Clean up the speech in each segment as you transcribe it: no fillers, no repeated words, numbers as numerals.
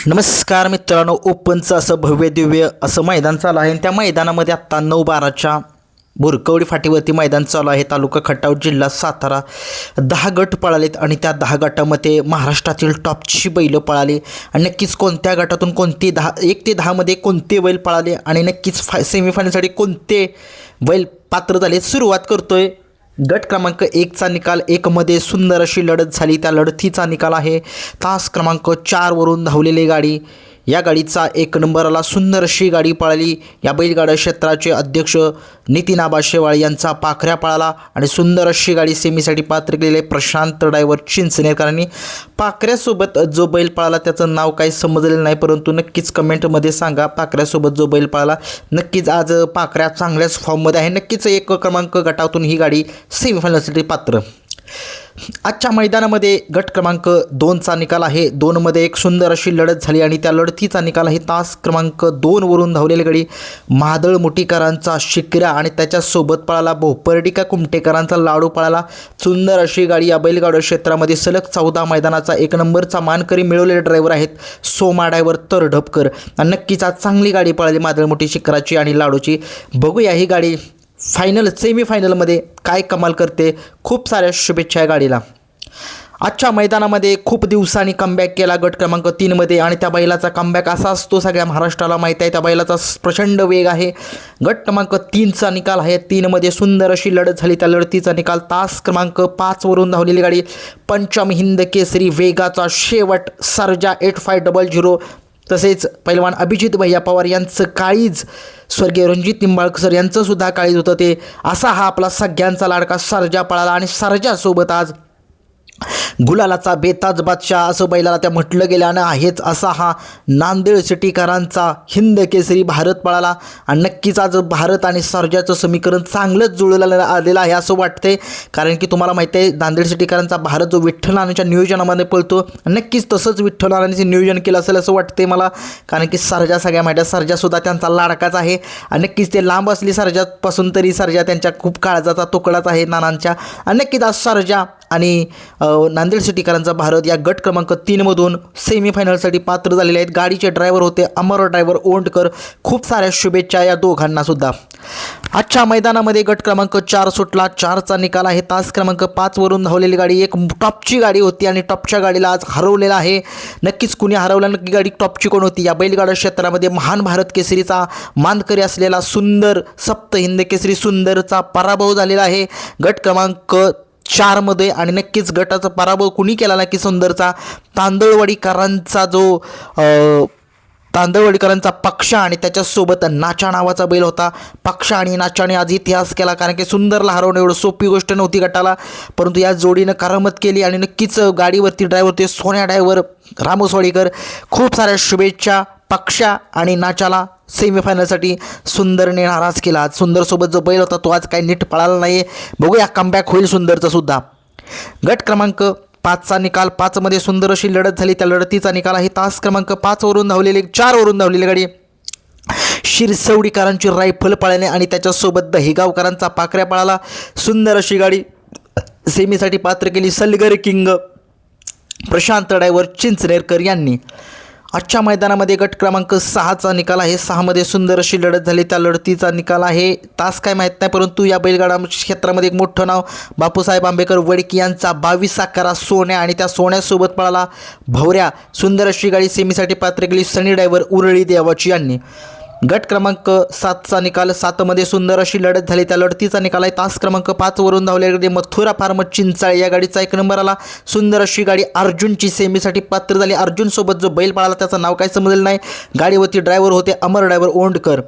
नमस्कार मित्रांनो, ओपनचं असं भव्य दिव्य असं मैदान चालू आहे. त्या मैदानामध्ये आत्ता 9/12च्या बोरकवडी फाटीवरती मैदान चालू आहे. तालुका खटाव, जिल्हा सातारा. 10 गट पळालेत आणि त्या 10 गटामध्ये महाराष्ट्रातील टॉपची बैलं पळाली. आणि नक्कीच कोणत्या गटातून कोणती 1 ते 10मध्ये कोणते बैल पळाले आणि नक्कीच सेमीफायनलसाठी कोणते बैल पात्र झाले. सुरुवात करतोय. गट क्रमांक 1चा निकाल 1मध्ये सुंदर अशी लढत झाली. त्या लढतीचा निकाल आहे तास क्रमांक 4वरून धावलेली गाडी. या गाडीचा 1 नंबरला सुंदर अशी गाडी पळाली. या बैलगाडा क्षेत्राचे अध्यक्ष नितीन आबा शेवाळे यांचा पाखऱ्या पळाला आणि सुंदर अशी गाडी सेमीसाठी पात्र केलेले प्रशांत ड्रायव्हर चिंचनेकरांनी. पाखऱ्यासोबत जो बैल पळाला त्याचं नाव काही समजलेलं नाही, परंतु नक्कीच कमेंटमध्ये सांगा पाखऱ्यासोबत जो बैल पळाला. नक्कीच आज पाखऱ्या चांगल्याच फॉर्ममध्ये आहे. नक्कीच 1 क्रमांक गटातून ही गाडी सेमीफायनलसाठी पात्र. आजच्या मैदानामध्ये गट क्रमांक 2चा निकाल आहे. 2मध्ये एक सुंदर अशी लढत झाली आणि त्या लढतीचा निकाल आहे तास क्रमांक 2वरून धावलेली गाडी महादळ मुठीकरांचा शिकऱ्या आणि त्याच्यासोबत पळाला भोपर्डिका कुमटेकरांचा लाडू पळाला. सुंदर अशी गाडी. या बैलगाडा क्षेत्रामध्ये सलग 14 मैदानाचा 1 नंबरचा मानकरी मिळवलेले ड्रायव्हर आहेत सोमा ड्रायव्हर तरढपकर. आणि नक्कीच आज चांगली गाडी पळाली महादळ मुठी शिखराची आणि लाडूची. बघूया ही गाडी सेमीफायनलमध्ये काय कमाल करते. खूप साऱ्या शुभेच्छा या गाडीला. आजच्या मैदानामध्ये खूप दिवसांनी कमबॅक केला गट क्रमांक 3मध्ये आणि त्या बैलाचा कमबॅक असा असतो सगळ्या महाराष्ट्राला माहीत आहे. त्या बैलाचा प्रचंड वेग आहे. गट क्रमांक 3चा निकाल आहे. 3मध्ये सुंदर अशी लढत झाली. त्या लढतीचा निकाल तास क्रमांक 5वरून धावलेली गाडी पंचम हिंद केसरी वेगाचा शेवट सर्जा 8500. तसेच पैलवान अभिजित भैया पवार यांचं काळीज स्वर्गीय रणजित निंबाळकर यांचं सुद्धा काळीज होतं. ते असा हा आपला सगळ्यांचा लाडका सर्जा पळाला आणि सर्जासोबत आज गुलालाचा बेताज बादशाह असं बैलाला त्या म्हटलं गेलं आणि आहेच असा हा नांदेड सिटीकरांचा हिंद केसरी भारत पळाला. आणि नक्कीच आज भारत आणि सर्जाचं समीकरण चांगलंच जुळलेलं आलेलं आहे असं वाटतंय. कारण की तुम्हाला माहिती आहे नांदेड सिटीकरांचा भारत जो विठ्ठलांच्या नियोजनामध्ये पळतो, नक्कीच तसंच विठ्ठलांचे नियोजन केलं असेल असं वाटते मला. कारण की सर्जा सगळ्या माहिती आहे, सर्जासुद्धा त्यांचा लाडकाच आहे. आणि नक्कीच ते लांब असली सर्जापासून तरी सर्जा त्यांच्या खूप काळजाचा तुकडाच आहे नानांच्या. आणि नक्कीच आज सर्जा आणि नांदेड सिटीकरांचा भारत या गट क्रमांक 3मधून सेमीफायनलसाठी पात्र झालेले आहेत. गाडीचे ड्रायव्हर होते अमर ड्रायव्हर ओंडकर. खूप साऱ्या शुभेच्छा या दोघांना सुद्धा. आजच्या मैदानामध्ये गट क्रमांक 4 सुटला. 4चा निकाल आहे तास क्रमांक 5वरून धावलेली गाडी एक टॉपची गाडी होती आणि टॉपच्या गाडीला आज हरवलेला आहे. नक्कीच कुणी हरवलं, नक्की गाडी टॉपची कोण होती. या बैलगाडा क्षेत्रामध्ये महान भारत केसरीचा मानकरी असलेला सुंदर सप्त हिंद केसरी सुंदरचा पराभव झालेला आहे गट क्रमांक 4मध्ये. आणि नक्कीच गटाचा पराभव कुणी केला ना की सुंदरचा तांदळवाडीकरांचा जो तांदळवाडीकरांचा पक्षा आणि त्याच्यासोबत नाचा नावाचा बैल होता. पक्षा आणि नाचाने आज इतिहास केला. कारण की सुंदरला हरवणं एवढं सोपी गोष्ट नव्हती गटाला, परंतु या जोडीनं करामत केली. आणि नक्कीच गाडीवरती ड्रायव्हर ते सोन्या ड्रायव्हर रामोसवाडीकर. खूप साऱ्या शुभेच्छा पक्षा आणि नाचाला. सेमीफायनलसाठी सुंदरने नाराज केला. आज सुंदरसोबत जो बैल होता तो आज काही नीट पळाला नाही. बघूया कमबॅक होईल सुंदरचं सुद्धा. गट क्रमांक 5चा निकाल. 5मध्ये सुंदर अशी लढत झाली. त्या लढतीचा निकाल आहे तास क्रमांक 4वरून धावलेली गाडी शिरसवडीकरांची रायफल पळाली आणि त्याच्यासोबत दहेगावकरांचा पाखऱ्या पळाला. सुंदर अशी गाडी सेमीसाठी पात्र केली सलगर किंग प्रशांत ड्रायव्हर चिंचनेरकर यांनी. आजच्या मैदानामध्ये गट क्रमांक 6चा निकाल आहे. 6मध्ये सुंदर अशी लढत झाली. त्या लढतीचा निकाल आहे तास काय माहीत नाही, परंतु या बैलगाडा क्षेत्रामध्ये एक मोठं नाव बापूसाहेब आंबेकर वडकी यांचा 22 अकरा सोन्या आणि त्या सोन्यासोबत पळाला भवऱ्या. सुंदर अशी गाडी सेमीसाठी पात्र केली सनी ड्रायव्हर उरळी देवाची यांनी. गट क्रमांक 7चा निकाल. 7मध्ये सुंदर अशी लढत झाली. त्या लढतीचा निकाल आहे तास क्रमांक 5वरून धावलेली मथुरा फार्म चिंचाळे या गाडीचा 1 नंबर आला. सुंदर अशी गाडी अर्जुनची सेमीसाठी पात्र झाली. अर्जुनसोबत जो बैल पळाला त्याचं नाव काय समजलं नाही. गाडीवरती ड्रायव्हर होते अमर ड्रायव्हर ओंडकर.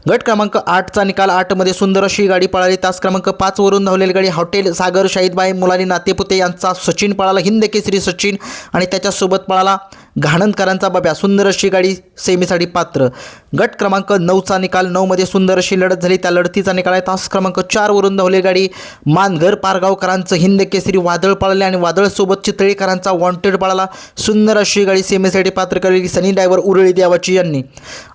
गट क्रमांक 8चा निकाल. 8मध्ये सुंदर अशी गाडी पळाली. तास क्रमांक 5वरून धावलेली गाडी हॉटेल सागर शाहीदबाई मुलानी नातेपुते यांचा सचिन पळाला हिंद केसरी सचिन आणि त्याच्यासोबत पळाला घाणंदकरांचा बाब्या. सुंदर अशी गाडी सेमीसाठी पात्र. गट क्रमांक 9चा निकाल. 9मध्ये सुंदर अशी लढत झाली. त्या लढतीचा निकाल आहे तास क्रमांक 4वरून धावलेली गाडी मानघर पारगावकरांचं हिंद केसरी वादळ पळाले आणि वादळसोबत चितळीकरांचा वॉन्टेड पळाला. सुंदर अशी गाडी सेमीसाठी पात्र केलेली सनी ड्रायव्हर उरळी देवाची यांनी.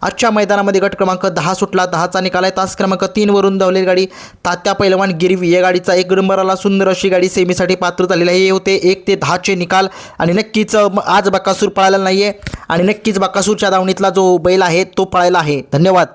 आजच्या मैदानामध्ये गट क्रमांक 10 सुटला. 10चा निकाल आहे तास क्रमांक 3वरून धावलेली गाडी तात्या पैलवान गिरवी या गाडीचा 1 नंबर आला. सुंदर अशी गाडी सेमीसाठी पात्र झालेली आहे. हे होते 1 ते 10चे निकाल. आणि नक्कीच आज बकासूर पळाला नाही आहे. आणि नक्कीच बकासूरच्या दावणीतला जो बैल आहे तो पळायला आहे. धन्यवाद.